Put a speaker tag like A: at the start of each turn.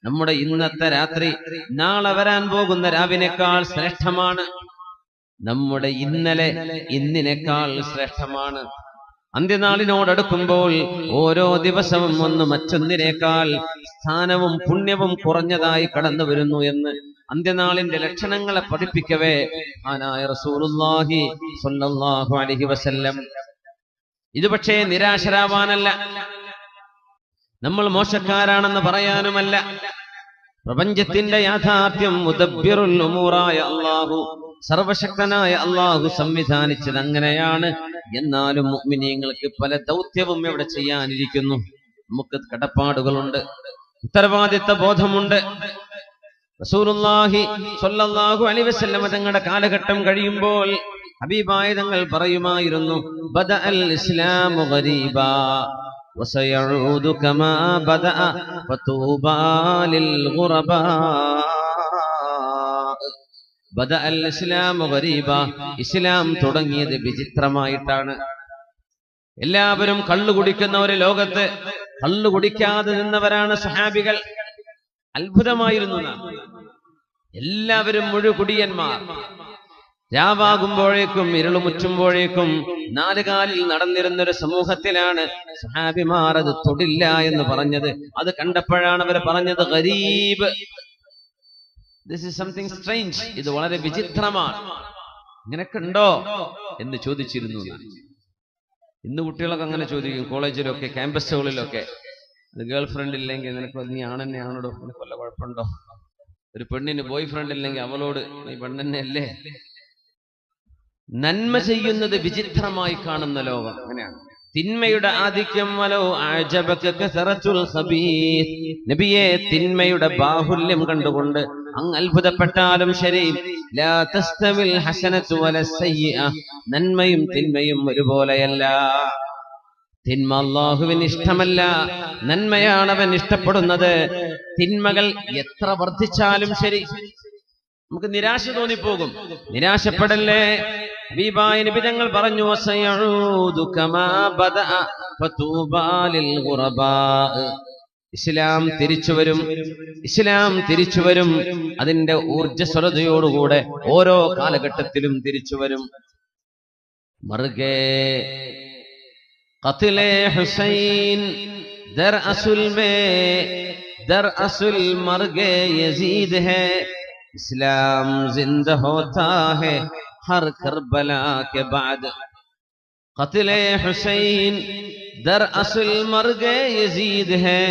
A: നമ്മുടെ ഇന്നത്തെ രാത്രി നാളെ വരാൻ പോകുന്ന രാവിനേക്കാൾ ശ്രേഷ്ഠമാണ്. നമ്മുടെ ഇന്നലെ ഇന്നിനേക്കാൾ ശ്രേഷ്ഠമാണ്. അന്ത്യനാളിനോടടുക്കുമ്പോൾ ഓരോ ദിവസവും ഒന്ന് മറ്റൊന്നിനേക്കാൾ സ്ഥാനവും പുണ്യവും കുറഞ്ഞതായി കടന്നു വരുന്നു എന്ന് അന്ത്യനാളിന്റെ ലക്ഷണങ്ങളെ പഠിപ്പിക്കവേ ആനായ റസൂലുള്ളാഹി സ്വല്ലല്ലാഹു അലൈഹി വസല്ലം. ഇത് പക്ഷേ നിരാശരാവാനല്ല, നമ്മൾ മോശക്കാരാണെന്ന് പറയാനുമല്ല. പ്രപഞ്ചത്തിന്റെ യാഥാർത്ഥ്യം മുദബ്ബിറുൽ ഉമൂറായ അല്ലാഹു, സർവശക്തനായ അല്ലാഹു സംവിധാനിച്ചത് അങ്ങനെയാണ്. എന്നാലും മുഅ്മിനീങ്ങൾക്ക് പല ദൗത്യവും ഇവിടെ ചെയ്യാനിരിക്കുന്നു. നമുക്ക് കടപ്പാടുകളുണ്ട്, ഉത്തരവാദിത്ത ബോധമുണ്ട്. റസൂലുള്ളാഹി സ്വല്ലല്ലാഹു അലൈഹി വസല്ലം തങ്ങളുടെ കാലഘട്ടം കഴിയുമ്പോൾ ഹബീബായ തങ്ങൾ പറയുമായിരുന്നു, ബദഅൽ ഇസ്ലാമു ഗരീബാ വസയഊദു കമാ ബദഅ ഫതൂബാ ലിൽ ഗുറബാ. ബദഅൽ ഇസ്ലാമു ഗരീബാ, ഇസ്ലാം തുടങ്ങിയത് വിചിത്രമായിട്ടാണ്. എല്ലാവരും കള്ളു കുടിക്കുന്ന ഒരു ലോകത്ത് കള്ളു കുടിക്കാതെ നിന്നവരാണ് സ്വഹാബികൾ. അത്ഭുതമായിരുന്നു. എല്ലാവരും മുഴുകുടിയന്മാർ. രാവാകുമ്പോഴേക്കും ഇരുളുമുറ്റുമ്പോഴേക്കും നാലുകാലിൽ നടന്നിരുന്നൊരു സമൂഹത്തിലാണ് സ്വഹാബിമാർ അത് തൊടില്ല എന്ന് പറഞ്ഞത്. അത് കണ്ടപ്പോഴാണ് അവർ പറഞ്ഞത് Garib, this is something strange, ഇത് വളരെ വിചിത്രമാണ്, ഇങ്ങനെയൊക്കെ ഉണ്ടോ എന്ന് ചോദിച്ചിരുന്നു. ഇന്ന് കുട്ടികളൊക്കെ അങ്ങനെ ചോദിക്കും, കോളേജിലൊക്കെ ക്യാമ്പസുകളിലൊക്കെ. അത് ഗേൾ ഫ്രണ്ട് ഇല്ലെങ്കിൽ നിനക്ക് നീ ആണെന്നെയാണോടോ, നിനക്ക് വല്ല കുഴപ്പമുണ്ടോ? ഒരു പെണ്ണിന് ബോയ് ഫ്രണ്ട് ഇല്ലെങ്കിൽ അവളോട് നീ പെണ്ണെന്നെ അല്ലേ? നന്മ ചെയ്യുന്നത് വിചിത്രമായി കാണുന്ന ലോകം അങ്ങനെയാണ്. തിന്മയുടെ ആധിക്യം വലോ അഅജബക കസറത്തുൽ ഖബീസ്, നബിയെ തിന്മയുടെ ബാഹുല്യം കണ്ടുകൊണ്ട് അങ്ങ് അത്ഭുതപ്പെട്ടാലും ശരി, ലാ തസ്തവിൽ ഹസനതു വലസ്സയ്യിഅ, നന്മയും തിന്മയും ഒരുപോലെയല്ല. തിന്മ അല്ലാഹുവിന് ഇഷ്ടമല്ല, നന്മയാണ് അവൻ ഇഷ്ടപ്പെടുന്നത്. തിന്മകൾ എത്ര വർദ്ധിച്ചാലും ശരി നമുക്ക് നിരാശ തോന്നിപ്പോകും. നിരാശപ്പെടല്ലേ. ഹബീബായ നബി തങ്ങൾ പറഞ്ഞു, വസയഊദു കമാ ബദഅ ഫതൂബാ ലിൽ ഗുറബാ. ഇസ്ലാം തിരിച്ചുവരും, ഇസ്ലാം തിരിച്ചുവരും. അതിന്റെ ഊർജ്ജസ്വലതയോടുകൂടെ ഓരോ കാലഘട്ടത്തിലും തിരിച്ചുവരും. മർഗേ ഖത്ലേ ഹുസൈൻ ദർ അസുൽ മേ ദർ അസുൽ മർഗേ യസീദ് ഹൈ, ഇസ്ലാം ജിന്ദ ഹോതാ ഹൈ ഹർ കർബലാ के बाद. ഖത്ലേ ഹുസൈൻ ദർ അസുൽ മർഗേ യസീദ് ഹൈ,